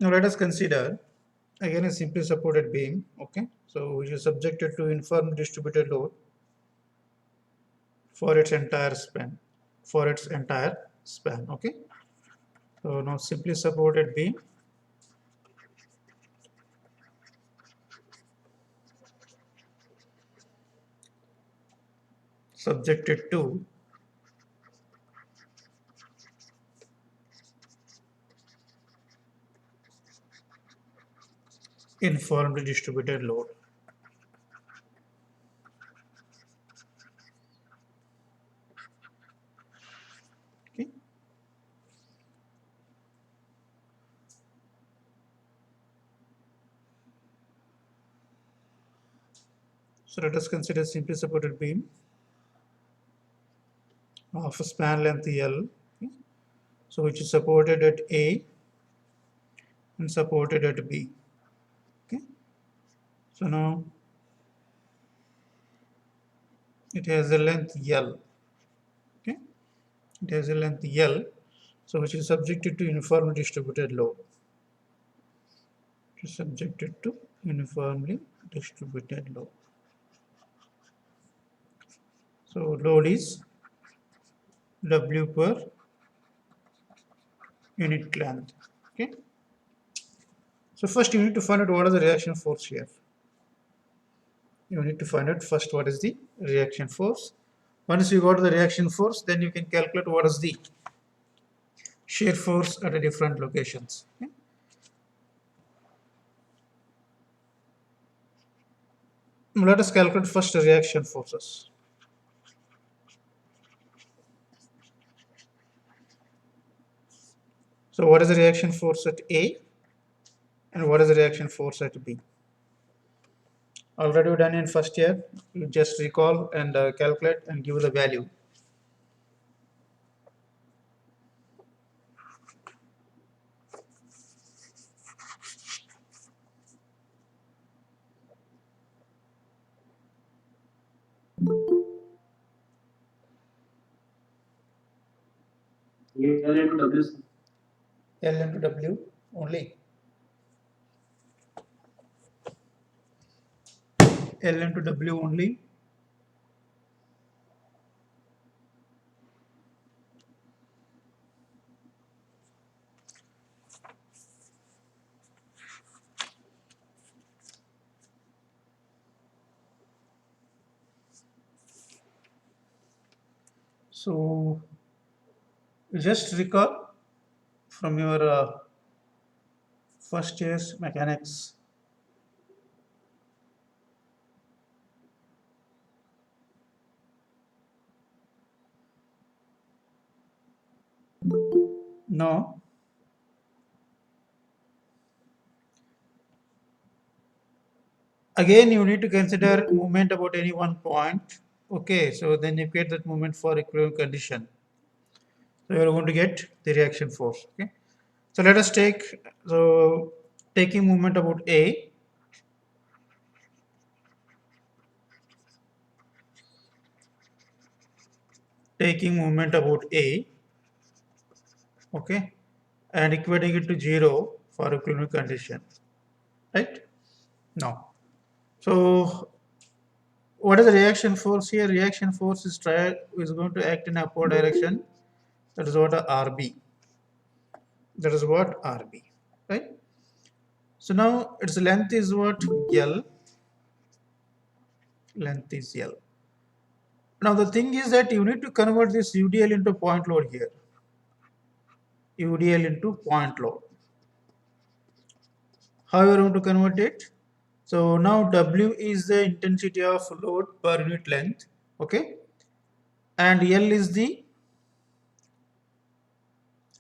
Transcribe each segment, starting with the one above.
Now let us consider again a simply supported beam, okay, so which is subjected to uniform distributed load for its entire span, okay. So now simply supported beam subjected to uniformly distributed load. Okay. So let us consider simply supported beam of a span length L, okay, so which is supported at A and supported at B. Okay. So now it has a length L. Okay. It has a length L, so which is subjected to uniformly distributed load. It is subjected to uniformly distributed load. So load is W per unit length. Okay. So first you need to find out what is the reaction force here. You need to find out first what is the reaction force. Once you got the reaction force, then you can calculate what is the shear force at a different locations. Okay. Let us calculate first the reaction forces. So what is the reaction force at A and what is the reaction force at B? Already done in first year, you just recall and calculate and give the value. L into W only. L into W only. So just recall from your first year's mechanics. No. Again, you need to consider movement about any one point. Okay, so then you get that movement for equilibrium condition. So you're going to get the reaction force. Okay. So let us take taking movement about A. Taking movement about A. Okay, and equating it to 0 for equilibrium condition. Right? No. So what is the reaction force here? Reaction force is going to act in upward direction. That is what a RB. That is what RB. Right? So now its length is what? L. Length is L. Now the thing is that you need to convert this UDL into point load here. UDL into point load. How you are going to convert it? So now W is the intensity of load per unit length. Okay. And L is the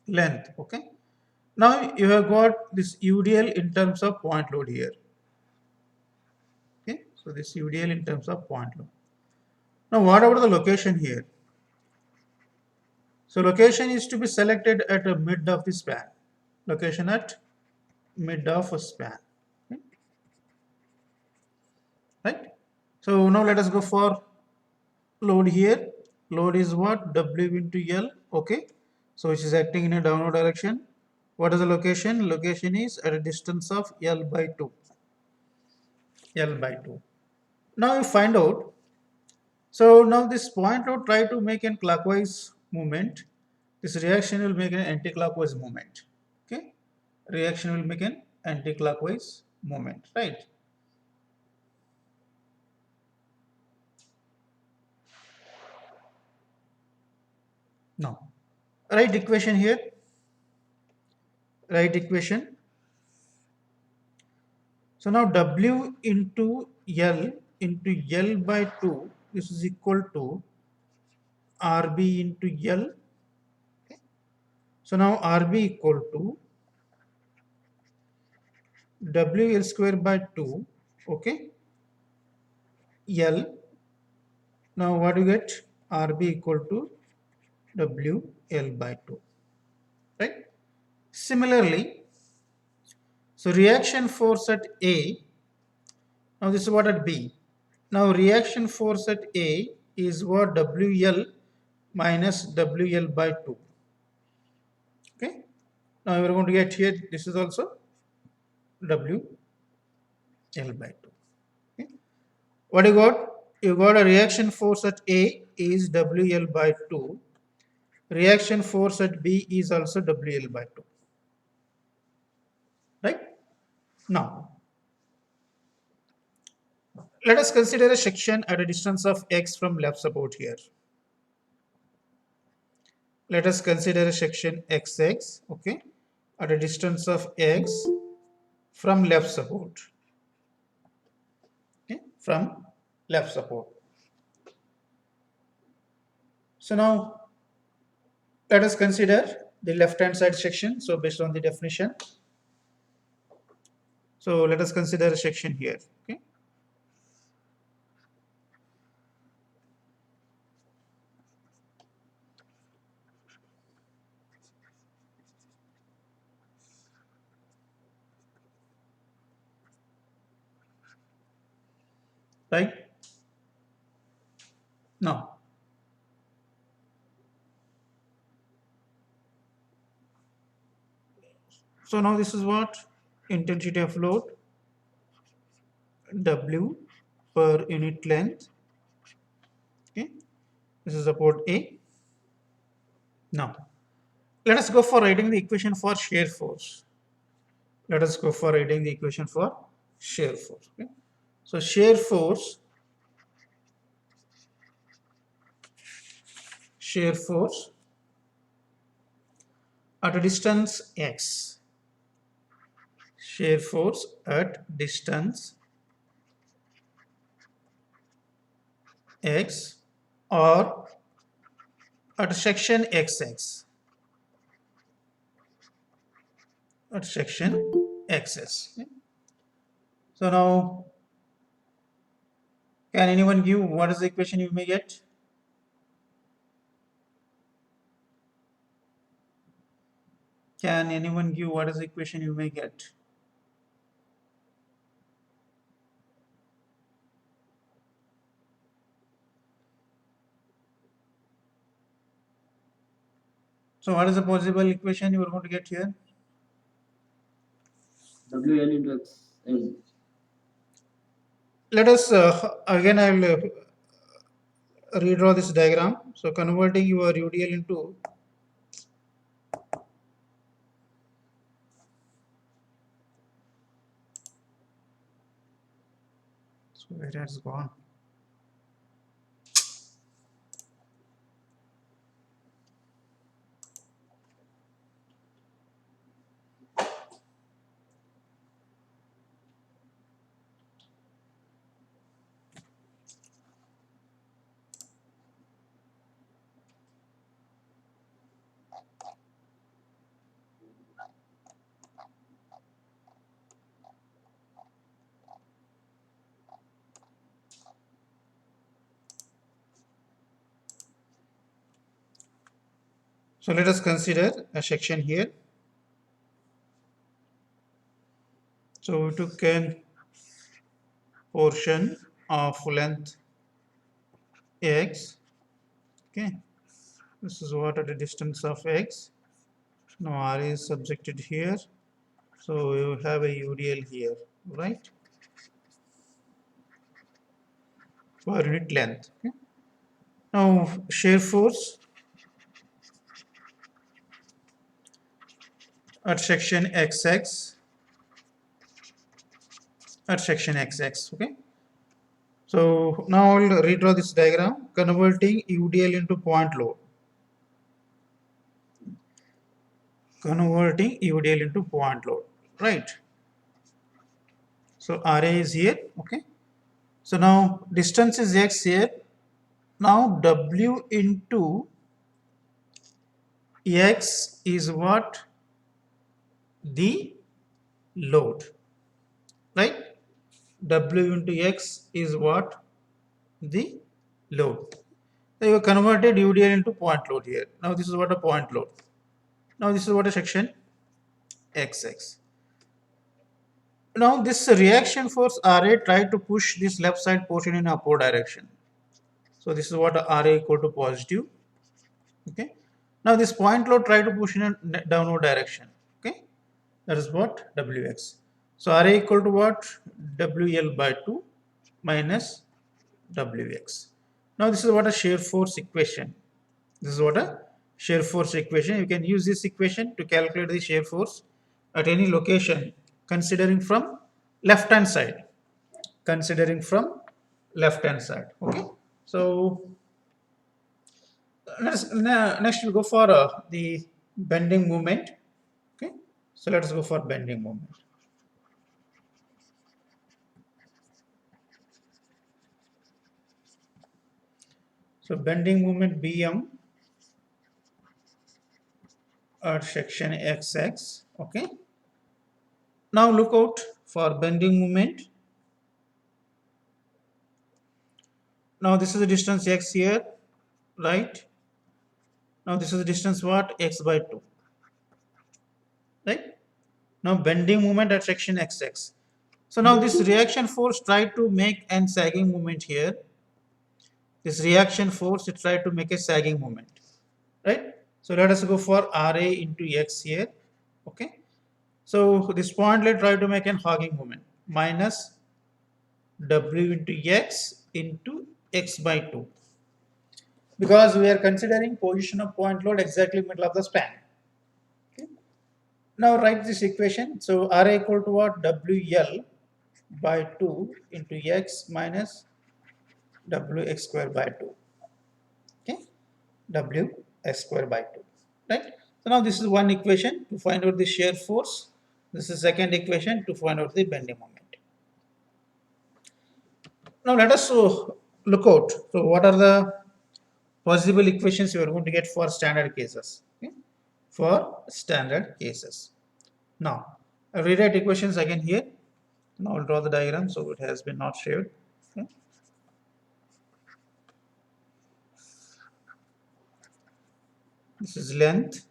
length. Okay. Now you have got this UDL in terms of point load here. Okay. So this UDL in terms of point load. Now what about the location here? So location is to be selected at the mid of the span. Location at mid of a span. Okay. Right. So now let us go for load here. Load is what? W into L. Okay. So which is acting in a downward direction. What is the location? Location is at a distance of L by 2. L by 2. Now you find out. So now this point will try to make a clockwise movement. This reaction will make an anti-clockwise movement. Okay, reaction will make an anti-clockwise movement, right? No, right equation here. Right equation. So now W into L by 2, this is equal to RB into L. Okay. So now RB equal to WL square by 2. Okay. L. Now what do you get? RB equal to WL by 2. Right. Similarly, so reaction force at A. Now this is what at B. Now reaction force at A is what? WL minus WL by 2. Okay. Now we are going to get here, this is also WL by 2. Okay. What you got? You got a reaction force at A is WL by 2. Reaction force at B is also WL by 2. Right? Now, let us consider a section at a distance of x from left support here. Let us consider a section XX, okay, at a distance of x from left support. Okay, from left support. So now let us consider the left hand side section. So based on the definition, so let us consider a section here. Okay. Right. Now, so now this is what? Intensity of load W per unit length. Okay. This is support A. Now, let us go for writing the equation for shear force. Let us go for writing the equation for shear force. Okay. So shear force at a distance x. Shear force at distance x or at section xx. At section xx. Okay. So now, can anyone give what is the equation you may get? Can anyone give what is the equation you may get? So what is the possible equation you are going to get here? WL into XL. Let us again I will redraw this diagram. So converting your UDL into so where it has gone. So let us consider a section here. So we took a portion of length x. Okay, this is what at a distance of x. Now RA is subjected here. So you have a UDL here, right? For unit length. Okay? Now shear force at section XX, at section XX. Okay. So now I'll redraw this diagram, converting UDL into point load. Converting UDL into point load, right? So RA is here, okay. So now distance is X here. Now W into X is what? The load, right? W into X is what? The load. So you converted UDL into point load here. Now this is what a point load. Now this is what a section XX. Now this reaction force RA tried to push this left side portion in upward direction. So this is what RA equal to positive. Okay. Now this point load try to push in a downward direction. Okay. That is what Wx. So RA equal to what? WL by 2 minus Wx. Now this is what a shear force equation. This is what a shear force equation. You can use this equation to calculate the shear force at any location considering from left hand side. Considering from left hand side. Okay. So next we'll go for the bending moment. Okay. So let's go for bending moment. So bending moment BM at section XX. Okay. Now look out for bending moment. Now this is the distance X here, right? Now this is the distance what? X by 2. Right? Now bending moment at section XX. So now this reaction force tried to make an sagging moment here. This reaction force it tried to make a sagging moment. Right? So let us go for RA into X here. Okay. So this point let try to make an hogging moment minus W into X into X by 2. Because we are considering position of point load exactly middle of the span. Okay. Now write this equation. So RA equal to what? WL by 2 into X minus WX square by 2. Okay. WX square by 2. Right. So now this is one equation to find out the shear force. This is second equation to find out the bending moment. Now let us look out. So what are the possible equations you are going to get for standard cases? Okay? For standard cases. Now I'll rewrite equations again here. Now I'll draw the diagram so it has been not shared. Okay? This is length.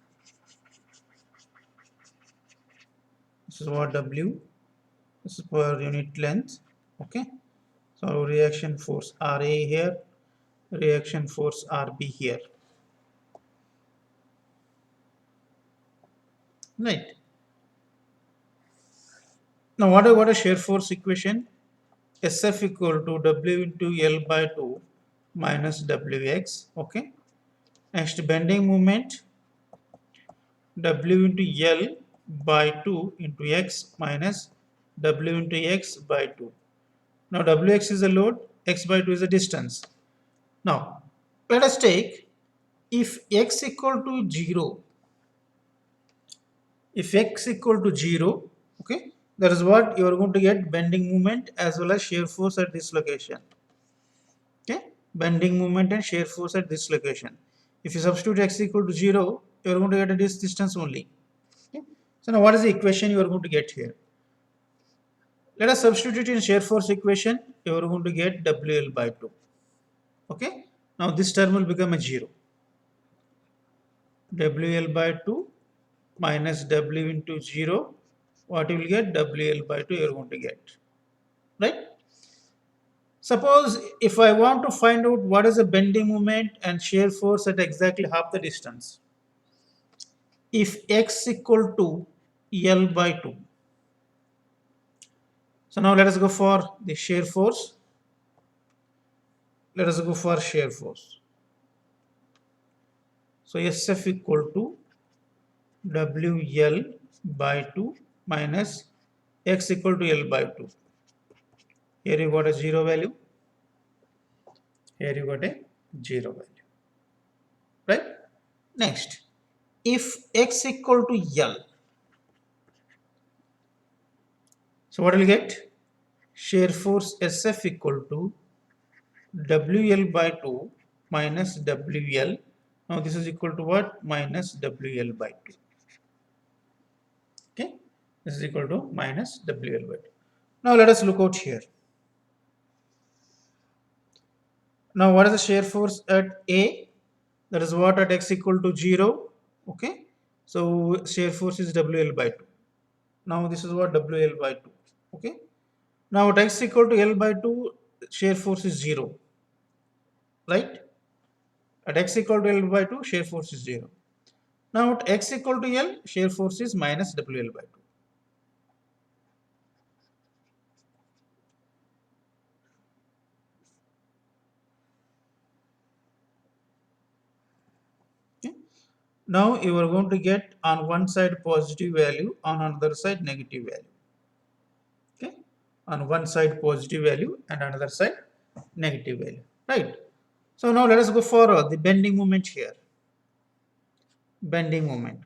This is what W. This is per unit length. Okay. So reaction force RA here, reaction force RB here. Right. Now what a shear force equation? SF equal to W into L by 2 minus WX. Okay. Next bending moment W into L by 2 into X minus W into X by 2. Now Wx is the load, X by 2 is the distance. Now let us take if X equal to 0, if X equal to 0, okay, that is what you are going to get bending moment as well as shear force at this location. Okay, bending moment and shear force at this location. If you substitute X equal to 0, you are going to get at this distance only. Okay. So now what is the equation you are going to get here? Let us substitute in shear force equation. You are going to get WL by 2. Okay. Now this term will become a 0. WL by 2 minus W into 0. What you will get? WL by 2 you are going to get. Right? Suppose if I want to find out what is the bending moment and shear force at exactly half the distance. if x equal to L by 2. So now let us go for the shear force. Let us go for shear force. So SF equal to WL by 2 minus x equal to L by 2. Here you got a 0 value. Here you got a 0 value. Right? Next, if x equal to L, so what will you get? Shear force SF equal to WL by 2 minus WL. Now this is equal to what? Minus WL by 2. Okay, this is equal to minus WL by 2. Now let us look out here. Now what is the shear force at A? That is what at x equal to 0. Okay, so shear force is WL by 2. Now this is what WL by 2. Okay, now at x equal to L by 2, shear force is 0. Right? At x equal to L by 2, shear force is 0. Now at x equal to L, shear force is minus WL by 2. Okay. Now you are going to get on one side positive value, on another side negative value. Okay, on one side positive value and another side negative value. Right. So now let us go for the bending moment here. Bending moment.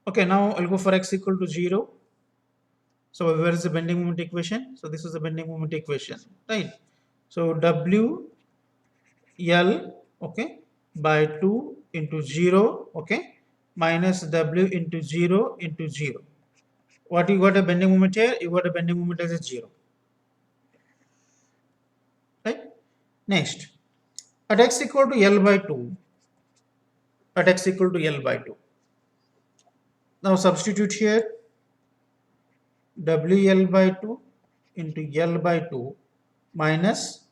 Okay, now I'll go for x equal to 0. So where is the bending moment equation? So this is the bending moment equation, right? So W L, okay, by 2 into 0, okay, minus W into 0 into 0. What you got a bending moment here? You got a bending moment as a 0. Right? Next, at x equal to L by 2, at x equal to L by 2. Now substitute here WL by 2 into L by 2 minus,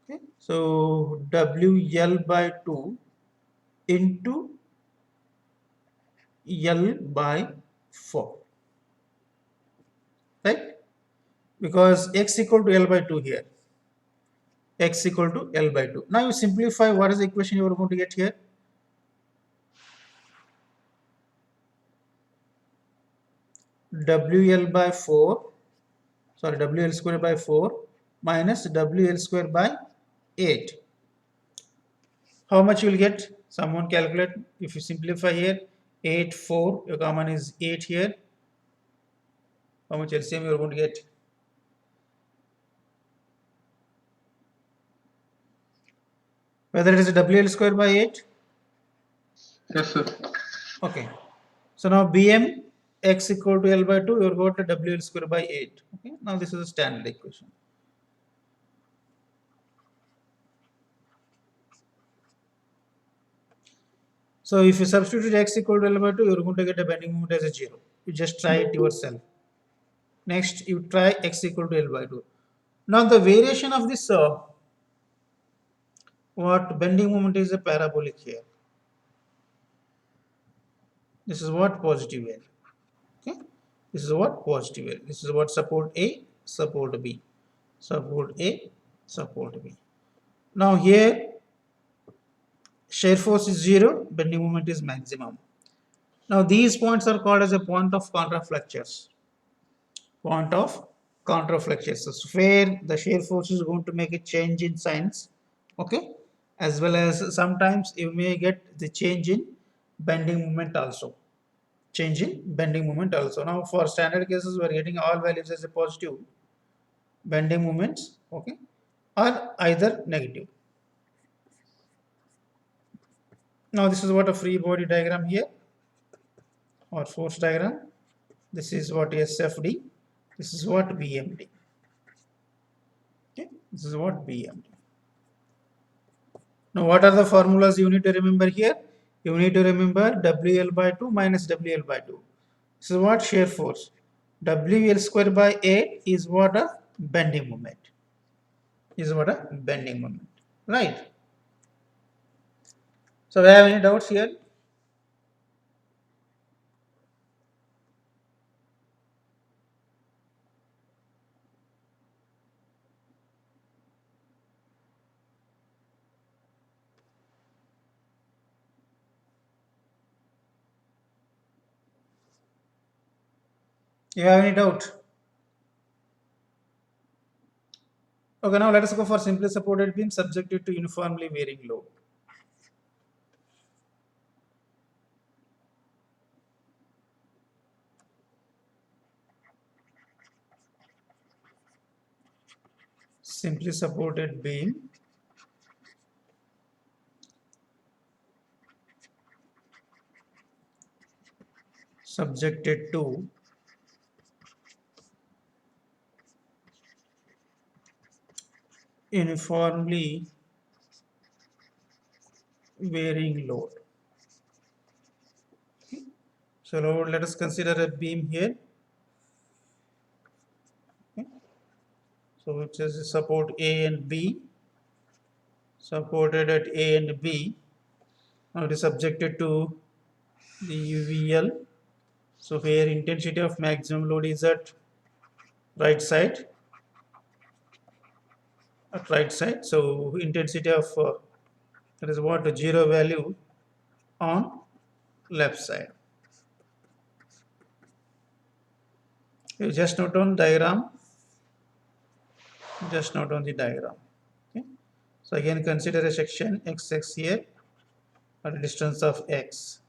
okay, so WL by 2 into L by 4, right? Because x equal to L by 2 here, x equal to L by 2. Now you simplify, what is the equation you are going to get here? WL by 4, sorry, WL square by 4 minus WL square by 8. How much you will get? Someone calculate. If you simplify here, 8, 4, your common is 8 here. How much LCM you are going to get? Whether it is a WL square by 8? Yes, sir. Okay. So now BM x equal to L by 2, you are got to WL square by 8. Okay. Now this is a standard equation. So if you substitute x equal to L by 2, you are going to get a bending moment as a 0. You just try it yourself. Next, you try x equal to L by 2. Now the variation of this what bending moment is a parabolic here. This is what positive value. Okay, this is what positive value. This is what support A, support B, support A, support B. Now here shear force is 0, bending moment is maximum. Now these points are called as a point of counterflexures. Point of counterflexures. So where the shear force is going to make a change in signs. Okay, as well as sometimes you may get the change in bending moment also. Change in bending moment also. Now for standard cases, we are getting all values as a positive bending moments, okay, or either negative. Now this is what a free body diagram here, or force diagram. This is what SFD. This is what BMD. Okay, this is what BMD. Now what are the formulas you need to remember here? You need to remember WL by 2 minus WL by 2. This is what shear force. WL square by 8 is what a bending moment. Is what a bending moment. Right. So do you have any doubts here? You have any doubt? Okay, now let us go for simply supported beam subjected to uniformly varying load. Simply supported beam subjected to uniformly varying load. So let us consider a beam here. Okay. So it says support A and B, supported at A and B. Now it is subjected to the UVL. So here intensity of maximum load is at right side. At right side. So intensity of that is what, the zero value on left side. You just note on diagram. Just note on the diagram. Okay. So again consider a section XX here at a distance of x.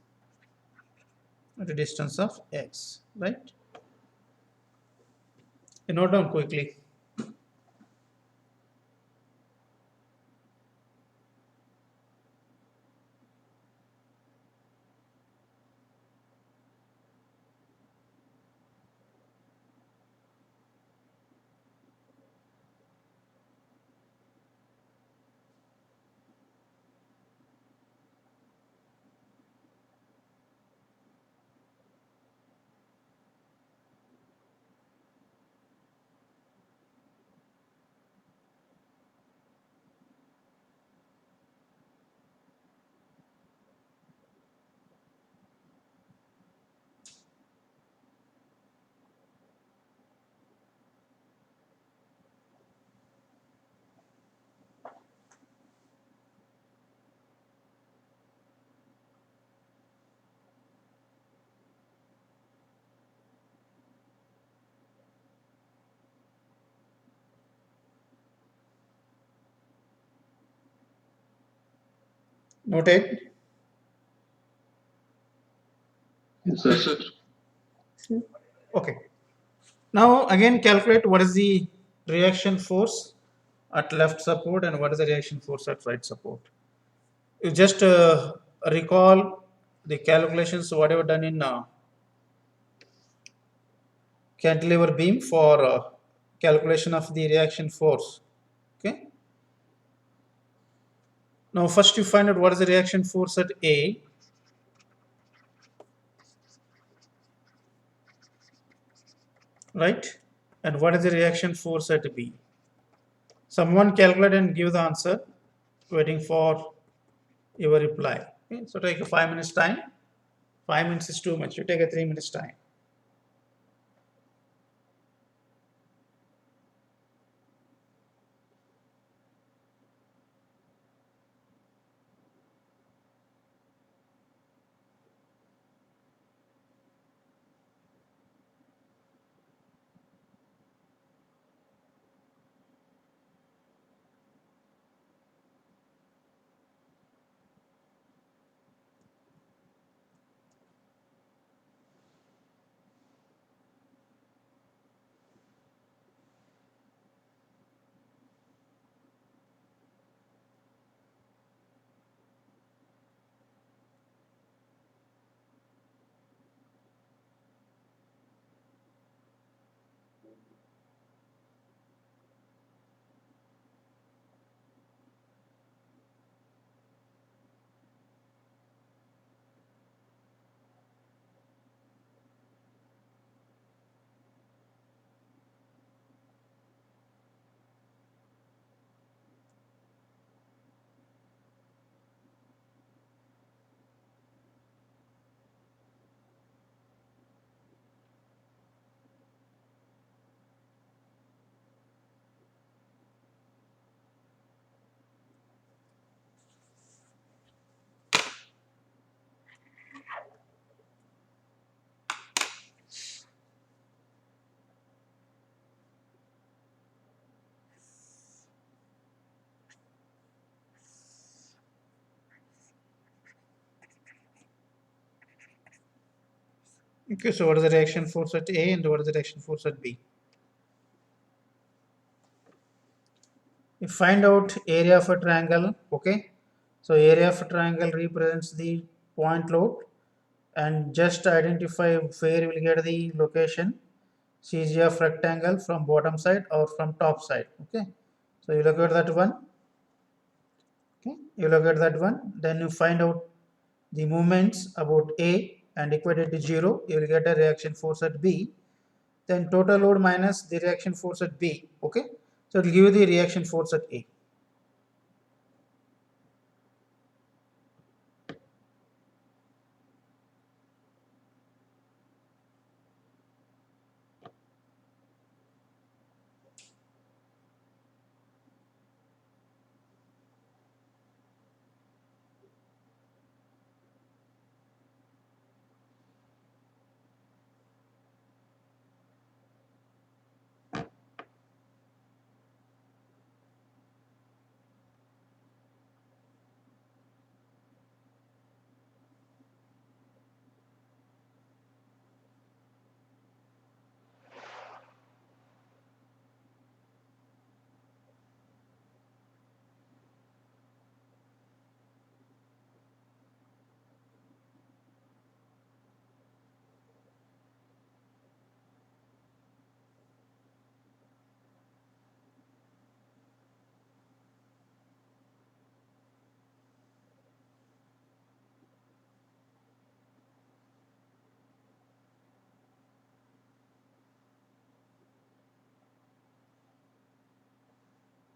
At a distance of x, right? You note down quickly. Noted. Yes, sir. Okay. Now again calculate what is the reaction force at left support and what is the reaction force at right support. You just recall the calculations whatever done in cantilever beam for calculation of the reaction force. Okay. Now first you find out what is the reaction force at A. Right? And what is the reaction force at B? Someone calculate and give the answer. Waiting for your reply. Okay? So take a 5 minutes time. 5 minutes is too much. You take a 3 minutes time. Okay, so what is the reaction force at A and what is the reaction force at B? You find out area of a triangle. Okay, so area of a triangle represents the point load, and just identify where you will get the location CG of rectangle from bottom side or from top side. Okay, so you look at that one. Okay, you look at that one, then you find out the moments about A and equate it to 0, you will get a reaction force at B. Then total load minus the reaction force at B. Okay, so it will give you the reaction force at A.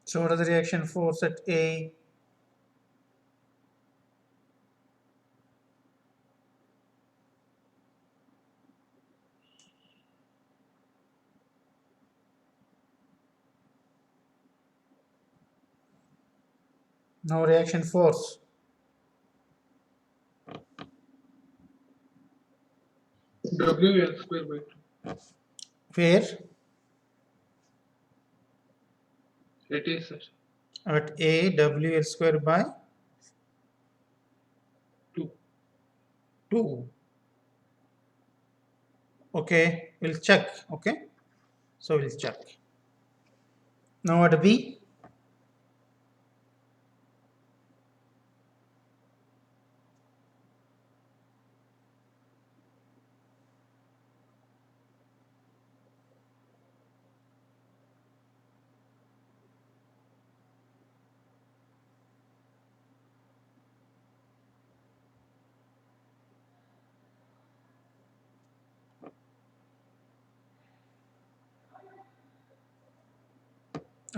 So what is the reaction force at A? Now reaction force. WL square by 2. Where? It is, sir. At A, WL square by 2. 2. Okay, we'll check. Okay, so we'll check. Now at B,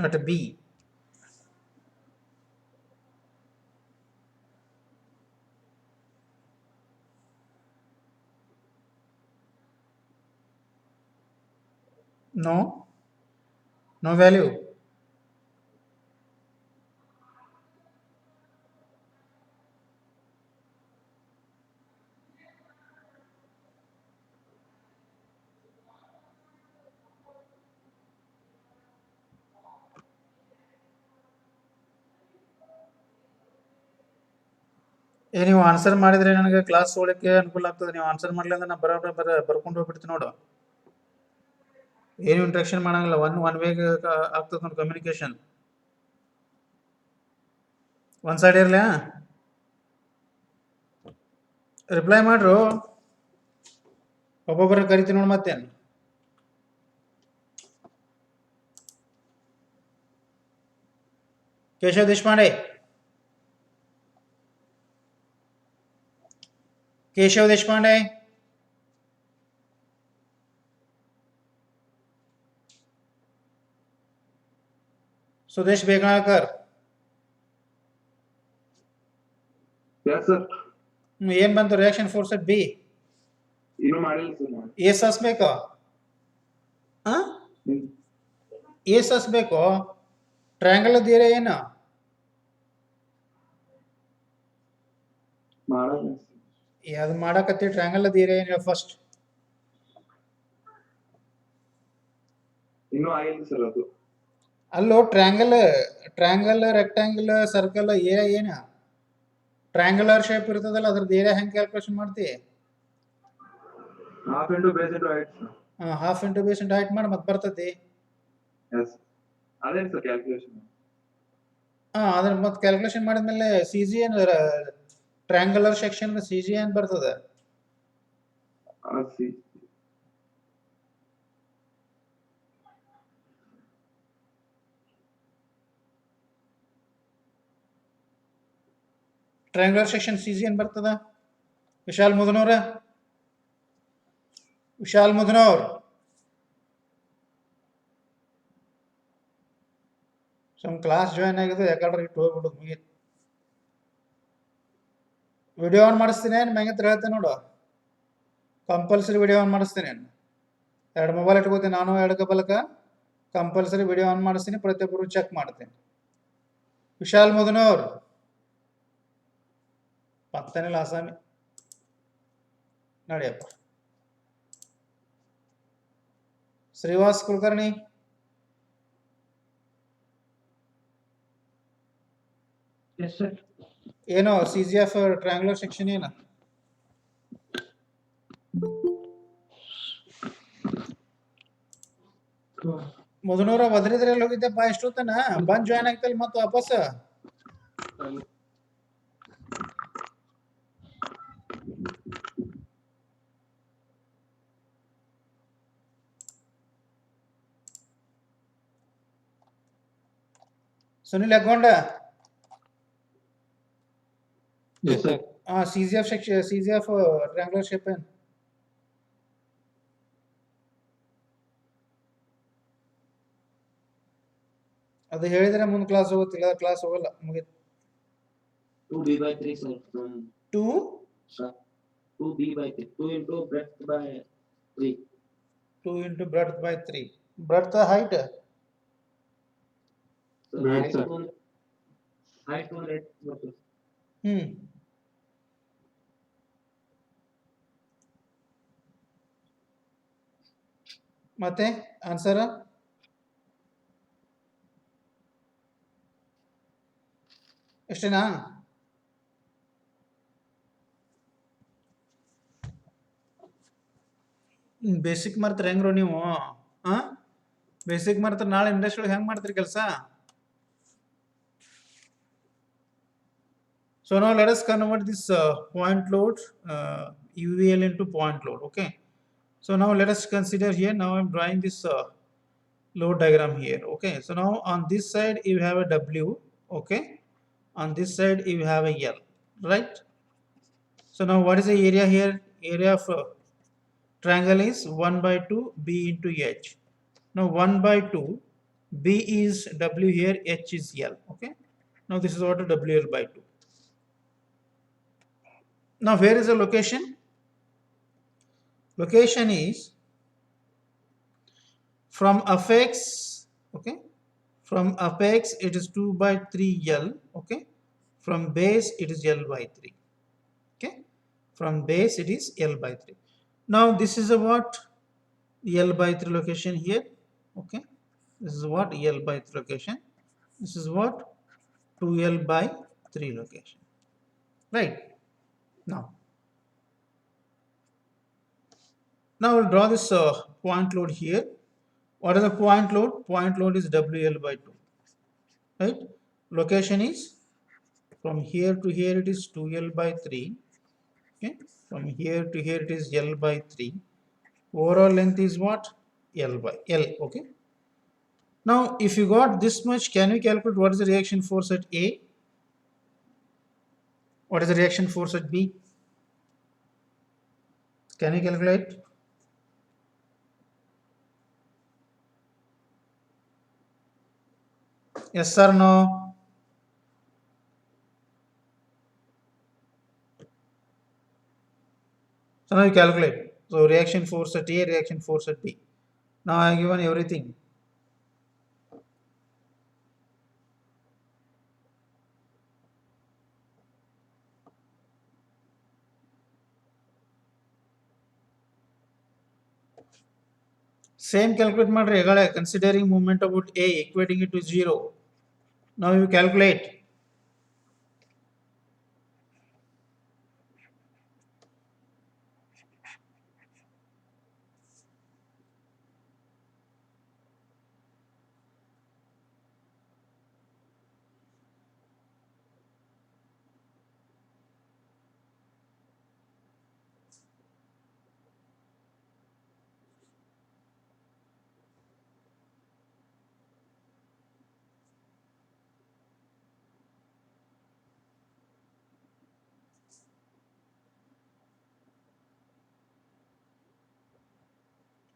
at B, no value. ನೀವು answer ಮಾಡಿದ್ರೆ ನನಗೆ class ಹೋಗಲಿಕ್ಕೆ ಅನುಕೂಲ ಆಗ್ತದೆ. ನೀವು answer ಮಾಡಲಿ ಅಂದ್ರೆ ನಾನು ಬರ್ಕೊಂಡು ಹೋಗ್ಬಿಡ್ತೀನಿ ನೋಡು. ಏನು ಇಂಟ್ರಾಕ್ಷನ್ ಮಾಡಂಗಿಲ್ಲ, ಒನ್ ವೇಗ್ ಆಗ್ತದೆ ನೋಡಿ ಕಮ್ಯುನಿಕೇಶನ್. ಒನ್ ಸೈಡ್ ಇರಲಿ. ರಿಪ್ಲೈ ಮಾಡ್ರು, ಒಬ್ಬೊಬ್ಬರ ಕರಿತೀನಿ ನೋಡಿ. ಮತ್ತೇನು ಕೇಶವ್ ದೇಶಪಾಂಡೆ, केशव देशपांडे, सुदेश बेगणाळकर. Yes, sir. ಏನ್ ಬಂತು ರಿಯಾಕ್ಷನ್ ಫೋರ್ಸ್ ಅಟ್ ಬಿ? ಇನ್ನೂ ಮಾಡಿಲ್ಲ ಸರ್ ನಾನು. ಎಸ್ ಹಸ್ಬೇಕು. ಎಸ್ ಹಸ್ಬೇಕು. ಟ್ರಯಾಂಗಲ್ ಅದೇರೆ ಏನು ಮಾಡಲ್ಲ. ಅದು ಮಾಡಕತ್ತಿ. ಟ್ರಯಾಂಗಲ್ ಅದೇರೆ ಏನು ಫಸ್ಟ್? ಇನ್ನೂ ಆಗಿಲ್ಲ ಸರ್ ಅದು. ಅಲ್ಲೋ ಟ್ರಯಾಂಗಲ್ ರೆಕ್ಟಾಂಗಲ್ ಸರ್ಕಲ್ ಏರಿಯಾ ಏನು ಟ್ರಯಾಂಗುಲರ್ ಶೇಪ್ ಇರ್ತದಲ್ಲ, ಅದ್ರದ್ದು ಏರಿಯಾ ಹೆಂಗೆ ಕ್ಯಾಲ್ಕುಲೇಷನ್ ಮಾಡ್ತಿ? Half into base into height, sir. Half into base into height ಮಾಡಿ ಮತ್ತೆ ಬರ್ತೈತಿ. Yes. ಅದೇನು ಸರ್ ಕ್ಯಾಲ್ಕುಲೇಷನ್? ಅದನ್ನ ಮತ್ತೆ ಕ್ಯಾಲ್ಕುಲೇಷನ್ ಮಾಡಿದ್ಮೇಲೆ ಸಿ ಜಿ ಏನು ಟ್ರಯಾಂಗುಲರ್ ಸೆಕ್ಷನ್ ಸಿ ಜಿ ಏನು ಬರ್ತದೆ? C triangular section C G ಏನು ಬರ್ತದ? ವಿಶಾಲ್ ಮುದನವ್ರ, ವಿಶಾಲ್ ಮುದನವ್ರ, ಸಮ್ ಕ್ಲಾಸ್ ಜಾಯ್ನ್ ಆಗಿದೆ, ಯಾಕಂದ್ರೆ ಇಟ್ಟು ಹೋಗ್ಬಿಡುದು ಮುಗೀತು. ವಿಡಿಯೋ ಆನ್ ಮಾಡಿಸ್ತೀನಿ ಏನು ಮ್ಯಾಗತ್ರ ಹೇಳ್ತೇನೆ ನೋಡು, ಕಂಪಲ್ಸರಿ ವಿಡಿಯೋ ಆನ್ ಮಾಡಿಸ್ತೀನಿ. 2 ಮೊಬೈಲ್ ಇಟ್ಕೋತೀನಿ ನಾನು, 2 ಕಬಲಕ ಕಂಪಲ್ಸರಿ ವಿಡಿಯೋ ಆನ್ ಮಾಡಿಸ್ತೀನಿ, ಪ್ರತಿಯೊಬ್ಬರು ಚೆಕ್ ಮಾಡ್ತೀನಿ. ವಿಶಾಲ್ ಮುದನವ್ರು ಪತ್ತನಿಲ್ಲ ಆಸಾಮಿ ನಡಿಯಪ್ಪ. Srivas Kulkarni, Yes, sir. ಏನೋ C G F triangular section ಏನು? ಮುದನೂರ ಬದ್ರಿದ್ರಲ್ಲಿ ಹೋಗಿದ್ದೆಪ್ಪ ಎಷ್ಟೊತ್ತನ ಬಂದ್ ಜಾಯ್ನ್ ಆಗ್ತಲ್ಲ ಮತ್ತೆ ವಾಪಸ್. ಸುನಿಲ್ ಅಗ್ಗೊಂಡ Yes, sir. C G F section C G F triangular shape ಏನು? ಅದು ಹೇಳಿದ್ರೆ ಮುಂದೆ ಕ್ಲಾಸ್ ಹೋಗುತ್ತಿಲ್ಲ, ಕ್ಲಾಸ್ ಹೋಗಲ್ಲ, ಮುಗಿತು. 2b/3, sir. From 2 2b/3. 2 into breadth by 3. 2 into breadth by 3. Breadth height? So Breadth, height sir. height one rate versus ಮತ್ತೆ answer ಎಷ್ಟೇನಾ? Basic ಮಾಡ್ತಾರೆ ಹೆಂಗ್ರು ನೀವು? ಬೇಸಿಕ್ ಮಾಡ್ತಾರೆ, ನಾಳೆ ಇಂಡಸ್ಟ್ರಿ ಒಳಗೆ ಹೆಂಗ್ ಮಾಡ್ತೀರಿ ಕೆಲಸ? So now let us convert this point load UVL into point load. Okay. So now let us consider here. Now I'm drawing this load diagram here. Okay. So now on this side you have a W. Okay. On this side you have a L. Right. So now what is the area here? Area of triangle is 1/2 B into H. Now 1/2 B is W here, H is L. Okay. Now this is what WL/2. Now where is the location? Location is from apex, okay, from apex it is 2/3 L, okay, from base it is L/3, okay, from base it is L/3. Now this is a what? L/3 location here, okay, this is what? L/3 location, this is what? 2L/3 location, right? Now we'll draw this point load here. What is the point load? Point load is WL/2, right? Location is from here to here it is 2L/3, okay, from here to here it is L/3. Overall length is what? L, okay. Now if you got this much, can you calculate what is the reaction force at A? What is the reaction force at B? Can you calculate? Yes or no? So now you calculate. So reaction force at A, reaction force at B. Now I have given everything. Same calculate ಮಾಡ್ರಿ ಈಗಲೇ, considering movement about A, equating it to 0. Now you calculate.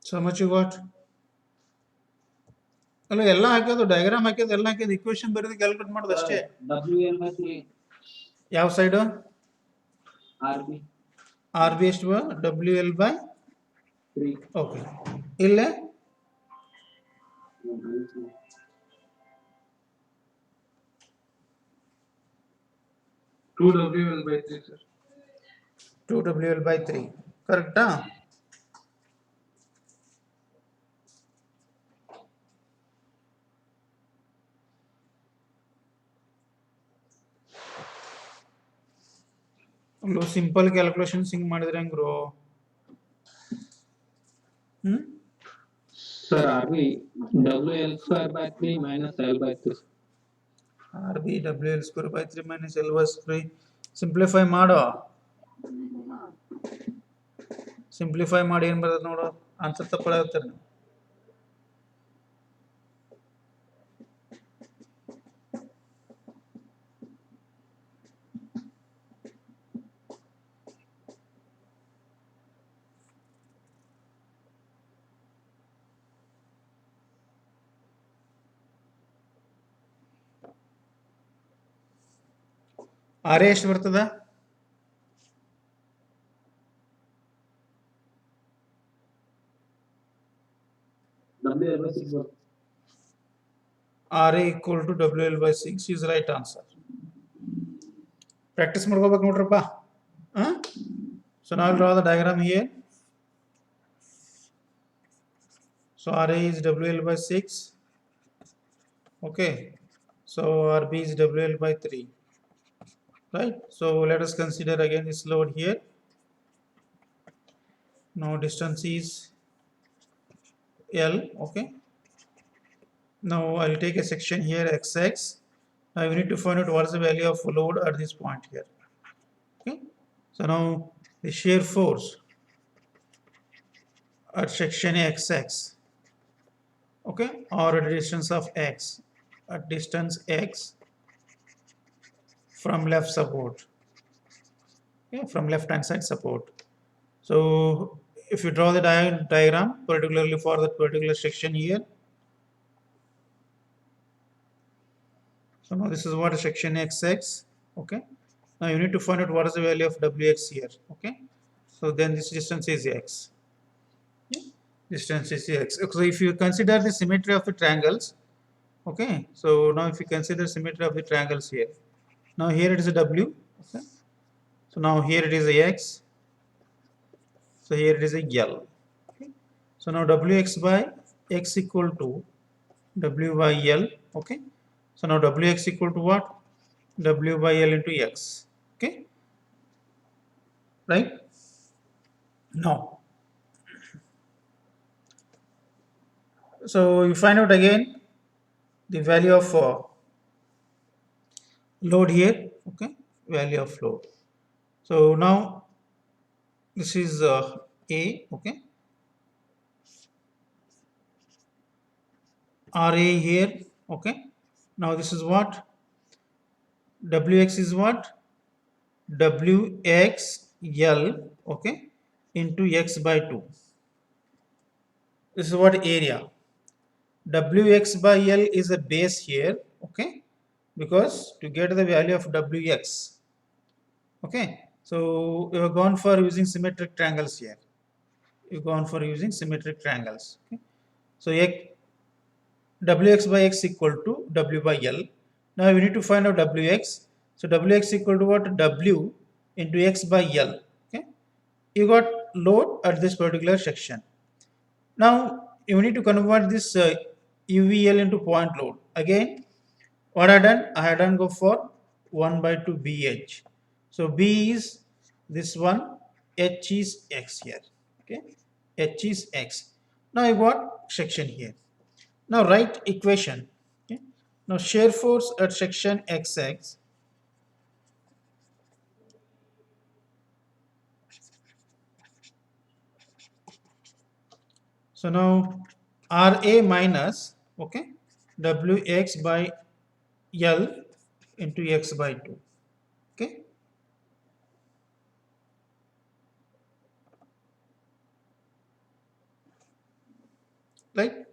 So much you got? ಅಲ್ಲ ಎಲ್ಲ ಹಾಕೋದು diagram ಹಾಕೋದು ಎಲ್ಲ ಹಾಕೋದು equation ಬರೆದು calculate ಮಾಡೋದು ಅಷ್ಟೇ. WL by 3 ಯಾವ ಸೈಡು? RB ಆರ್ ಬಿ ಎಷ್ಟು? WL by 3. ಓಕೆ. ಇಲ್ಲೇ 2WL by 3, sir. 2WL by 3 ಕರೆಕ್ಟಾ? ಸಿಂಪಲ್ ಕ್ಯಾಲ್ಕುಲೇಷನ್ಸ್ ಹಿಂಗೆ ಮಾಡಿದ್ರೆ ಹೆಂಗ್ರು? Sir, RB WL square by 3 minus L by 3. R B WL square by 3 minus L by 3 simplify ಮಾಡೋ. Simplify ಮಾಡಿ ಏನು ಬರ್ತದೆ ನೋಡು, ಆನ್ಸರ್ ತಪ್ಪಾಗುತ್ತೆ. ಆರ್ ಎ ಎಷ್ಟು ಬರ್ತದ? WL by 6. R A equal to WL by 6 is right answer. Practice ಮಾಡ್ಕೋಬೇಕು ನೋಡ್ರಪ್ಪ. ಸೊ ನಾವು draw the diagram here. So RA is WL by 6. Okay. So RB is WL by 3. Right. So let us consider again this load here. Now distance is L. Okay. Now I'll take a section here XX. Now we need to find out what is the value of load at this point here. Okay. So now the shear force at section XX. Okay, or at a distance of x, at distance x from left support, okay, from left hand side support. So if you draw the diagram particularly for that particular section here, so now this is what is section xx. Okay, now you need to find out what is the value of wx here. Okay, so then this distance is x. Distance is x. So if you consider the symmetry of the triangles, okay, so now if you consider symmetry of the triangles here, now here it is a w, okay, so now here it is a x, so here it is a l, okay, so now wx by x equal to w by l, okay, so now wx equal to what? W by l into x, okay, right? Now so you find out again the value of load here. Okay, value of load. So now this is A. Okay, RA here. Okay, now this is what? WX is what? WXL, okay, into x by 2. This is what area. Wx by L is a base here, okay, because to get the value of Wx, okay, so you have gone for using symmetric triangles here. You've gone for using symmetric triangles, okay. So Wx by x equal to W by L. Now we need to find out Wx. So Wx equal to what? W into x by L, okay. You got load at this particular section. Now you need to convert this UVL into point load. Again, what I done? I had done go for 1 by 2 BH. So B is this one, H is X here. Okay, H is X. Now I got section here. Now write equation. Okay. Now shear force at section XX. So now RA minus, okay, WX by L into x by 2. Okay. right?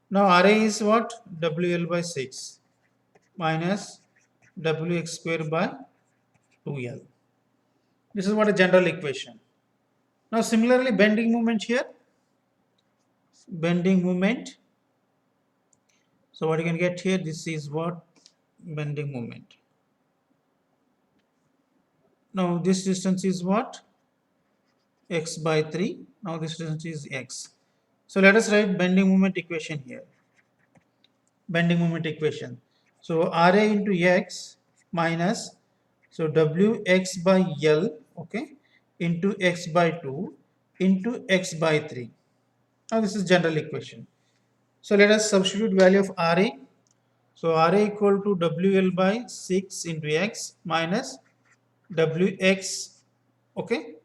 Now RA is what? WL by 6 minus WX square by 2L. This is what a general equation. Now similarly bending moment here, bending moment. So what you can get here, this is what bending moment. Now this distance is what? X by 3. Now this distance is X. So let us write bending moment equation here. Bending moment equation. So RA into X minus, so WX by L, okay, into X by 2 into X by 3. Now this is general equation. So let us substitute value of RA. So RA equal to WL by 6 into X minus WX, okay,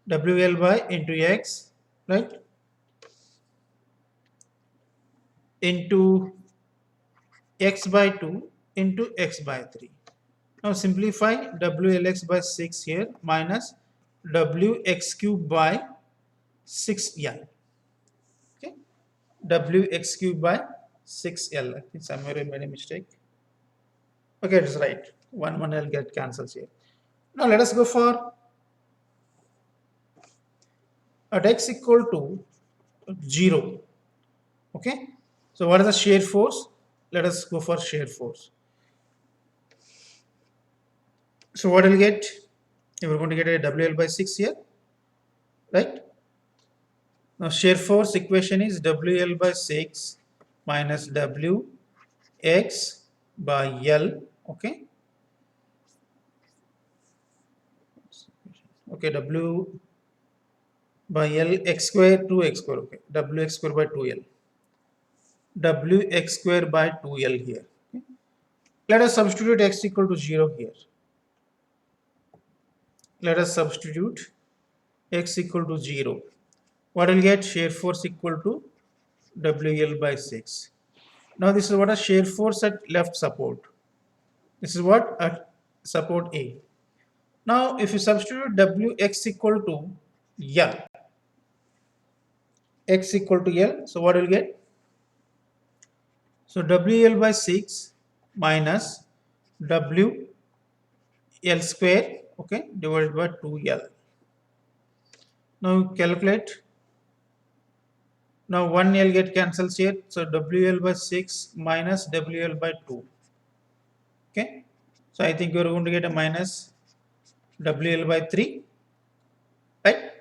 WL by into X, right, into X by 2 into X by 3. Now simplify WLX by 6 here minus WX cube by 6L. Okay, WX cube by 6L. I think somewhere I made a mistake. Okay, it's right. 1L get cancels here. Now let us go for at X equal to 0. Okay, so what is the shear force? Let us go for shear force. So what will get? We're going to get a WL by 6 here, right? Now shear force equation is WL by 6 minus WX by L, okay? Okay, W by L x square 2x square, okay? WX square by 2L. WX square by 2L here. Okay? Let us substitute x equal to 0 here. Let us substitute x equal to 0. What will get? Shear force equal to WL by 6. Now this is what a shear force at left support. This is what at support A. Now if you substitute Wx equal to L, x equal to L, so what will get? So WL by 6 minus WL square, okay, divided by 2L. Now calculate. Now 1L get cancels here, so WL by 6 minus WL by 2. Okay, so I think you are going to get a minus WL by 3, right?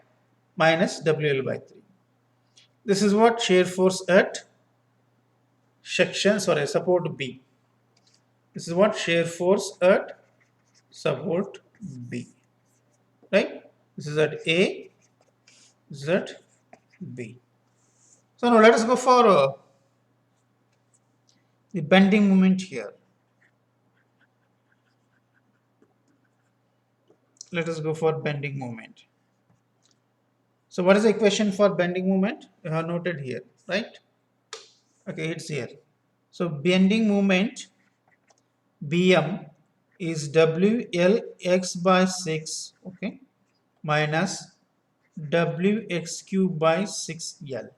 Minus WL by 3. This is what shear force at section, sorry, support B. This is what shear force at support B, right? This is at A, this is at B. So now let us go for the bending moment here. Let us go for bending moment. So what is the equation for bending moment? You have noted here, right? Okay, it's here. So bending moment BM is WLX by 6, okay, minus WX cube by 6L.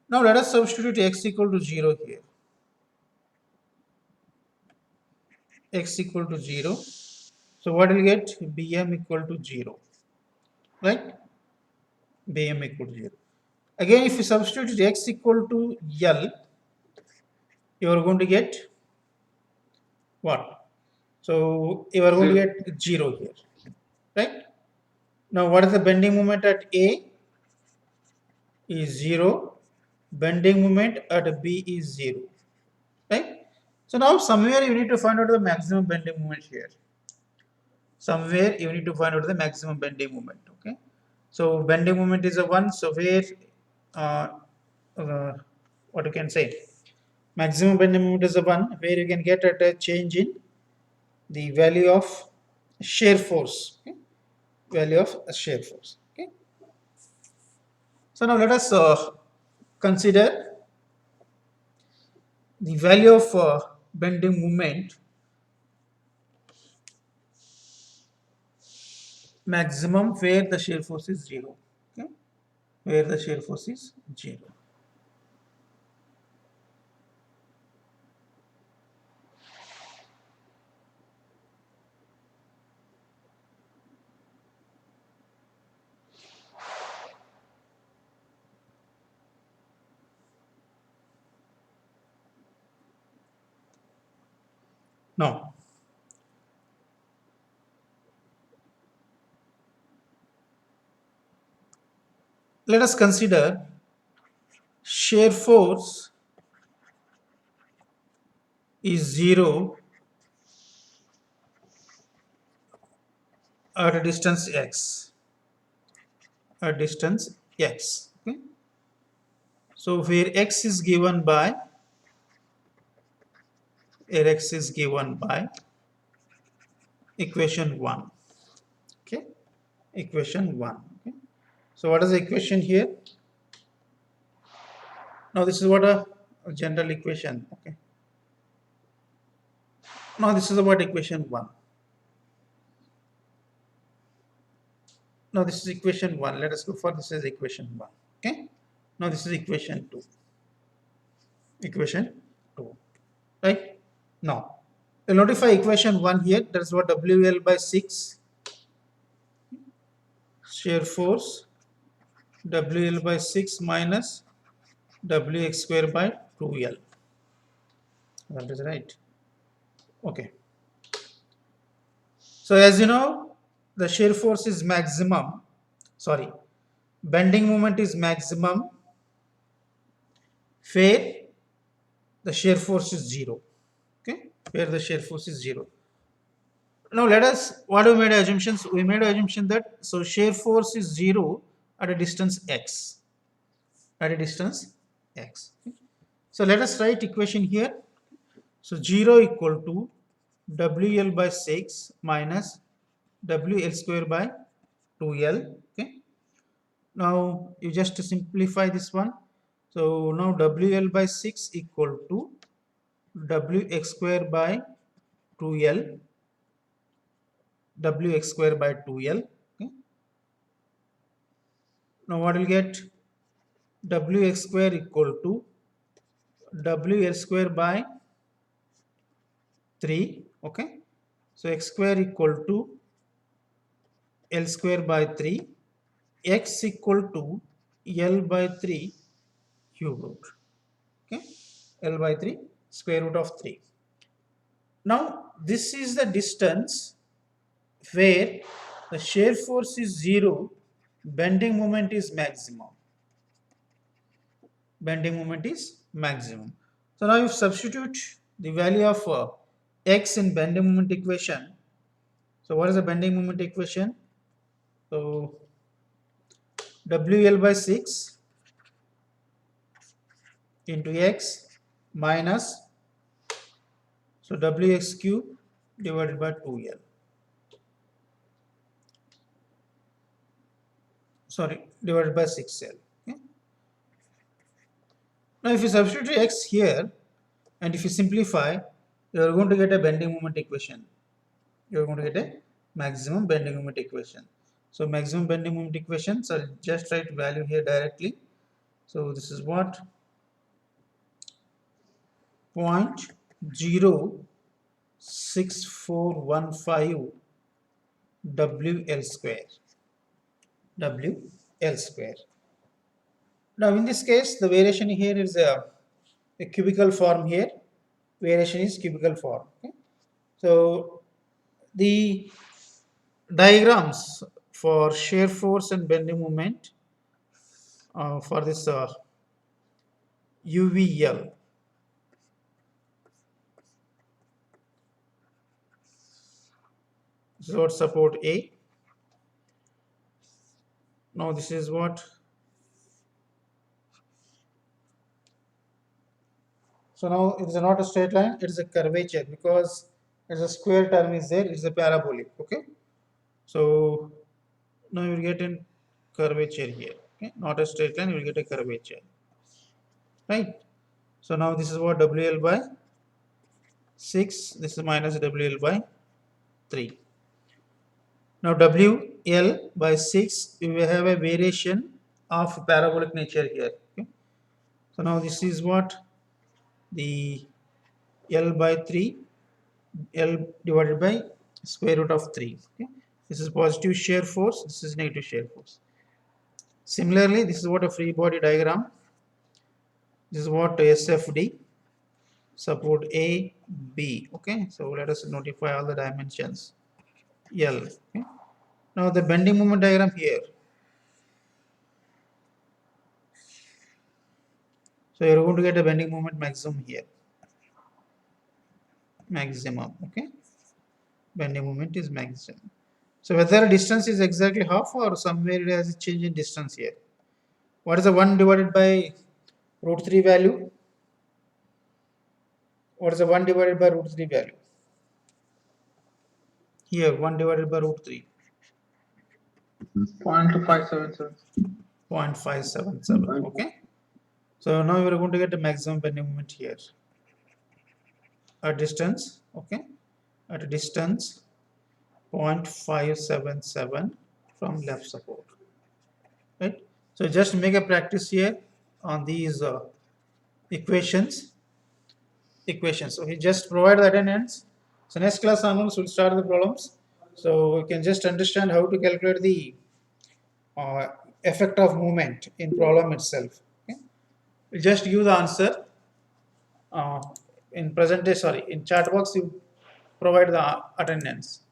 Now let us substitute x equal to 0 here. X equal to 0. So what will get? BM equal to 0, right? BM equal to 0. Again, if you substitute x equal to L, you are going to get what? So you are going to get 0 here, right? Now what is the bending moment at A? Is 0. Bending moment at B is 0, right? So now somewhere you need to find out the maximum bending moment here. Somewhere you need to find out the maximum bending moment, okay? So bending moment is a 1, so where uh, what you can say, maximum bending moment is a 1, where you can get at a change in the value of shear force, okay? Value of shear force, okay? So now let us consider the value of bending moment maximum where the shear force is 0, okay, where the shear force is 0. No. Let us consider shear force is 0 at a distance x. At distance x. Okay. So where x is given by equation 1. Okay. Equation 1. Okay. So what is the equation here? Now this is what a general equation. Okay. Now this is about equation 1. Now this is equation 1. Let us go for this is equation 1. Okay. Now this is equation 2. Equation 2. Right. Now we'll notify equation 1 here. That is what WL by 6 shear force WL by 6 minus Wx square by 2L. That is right. Okay. So as you know, the shear force is maximum. Sorry, bending moment is maximum where the shear force is 0. Okay, where the shear force is 0. Now let us, what we made assumptions? We made assumption that so shear force is 0 at a distance x. At a distance x. Okay. So let us write equation here. So 0 equal to WL by 6 minus WL square by 2L. Okay. Now you just simplify this one. So now WL by 6 equal to Wx square by 2L. Wx square by 2L. Okay. Now what will get? Wx square equal to WL square by 3. Okay. So x square equal to L square by 3. X equal to L by 3 cube root. Okay. L by 3 square root of 3. Now this is the distance where the shear force is 0, bending moment is maximum. Bending moment is maximum. So now you substitute the value of x in bending moment equation. So what is the bending moment equation? So WL by 6 into x minus, so Wx cube divided by 2L. Sorry, divided by 6L. Okay. Now if you substitute x here and if you simplify, you are going to get a bending moment equation. You are going to get a maximum bending moment equation. So maximum bending moment equation, so I'll just write value here directly. So this is what? 0.06415 WL square. WL square. Now in this case, the variation here is a cubical form here. Variation is cubical form. Okay. So the diagrams for shear force and bending moment for this UVL. This is what support A. Now this is what? So now it is not a straight line, it is a curvature because it's a square term is there, it's a parabolic. Okay. So now you will get a curvature here. Okay. Not a straight line, you will get a curvature. Right. So now this is what? WL by 6, this is minus WL by 3. Now WL by 6, we will have a variation of parabolic nature here. Okay. So now this is what? The L by 3, L divided by square root of 3. Okay. This is positive shear force, this is negative shear force. Similarly, this is what a free body diagram. This is what SFD. support A, B. Okay, so let us notify all the dimensions L. Okay, now the bending moment diagram here. So you're going to get a bending moment maximum here. Maximum, okay, bending moment is maximum. So whether distance is exactly half or somewhere it has a change in distance here. What is the 1 divided by root 3 value? What is the 1 divided by root 3 value? Here 1 divided by root 3. 0.577. 0.577. Okay. So now we are going to get the maximum bending moment here. At distance, okay, at a distance 0.577 from left support. Right. So just make a practice here on these equations. So he just provide the attendance. So next class onwards we'll start the problems. So we can just understand how to calculate the effect of movement in problem itself. Okay? We just give the answer in chat box. You provide the attendance.